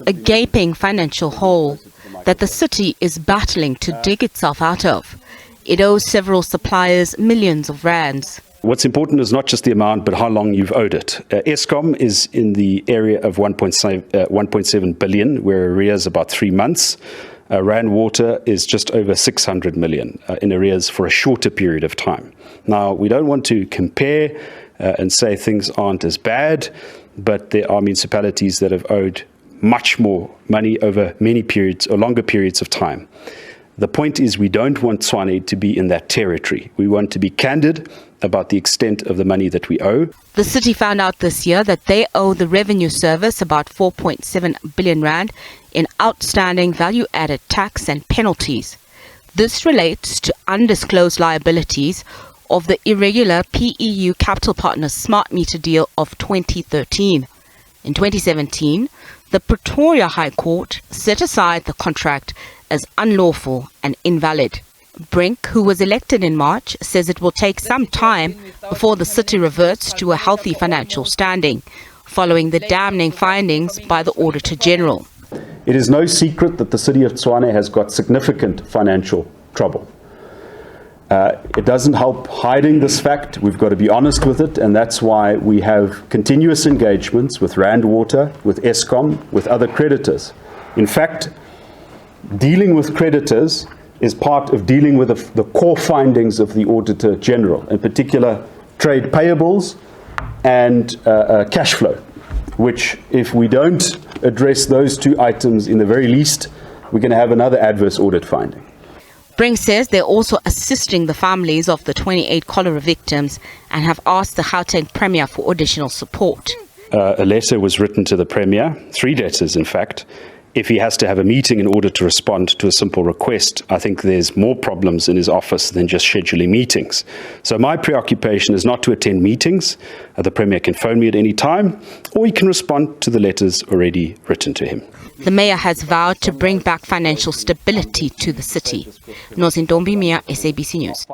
a gaping financial hole that the city is battling to dig itself out of. It owes several suppliers millions of rands. What's important is not just the amount, but how long you've owed it. Eskom is in the area of 1.7 billion, where arrears about 3 months. Rand Water is just over 600 million in arrears for a shorter period of time. Now, we don't want to compare and say things aren't as bad, but there are municipalities that have owed much more money over many periods or longer periods of time. The point is we don't want Tshwane to be in that territory. We want to be candid about the extent of the money that we owe. The city found out this year that they owe the Revenue Service about 4.7 billion rand in outstanding value-added tax and penalties. This relates to undisclosed liabilities of the irregular PEU Capital Partners smart meter deal of 2013. In 2017, the Pretoria High Court set aside the contract as unlawful and invalid. Brink, who was elected in March, says it will take some time before the city reverts to a healthy financial standing, following the damning findings by the Auditor General. It is no secret that the city of Tshwane has got significant financial trouble. It doesn't help hiding this fact. We've got to be honest with it, and that's why we have continuous engagements with Rand Water, with Eskom, with other creditors. In fact, dealing with creditors is part of dealing with the core findings of the Auditor General, in particular trade payables and cash flow, which if we don't address those two items in the very least, we're going to have another adverse audit finding. Brink says they're also assisting the families of the 28 cholera victims and have asked the Gauteng Premier for additional support. A letter was written to the Premier, 3 letters in fact. If he has to have a meeting in order to respond to a simple request, I think there's more problems in his office than just scheduling meetings. So my preoccupation is not to attend meetings. The Premier can phone me at any time, or he can respond to the letters already written to him. The Mayor has vowed to bring back financial stability to the city. Nozintombi Mia, SABC News.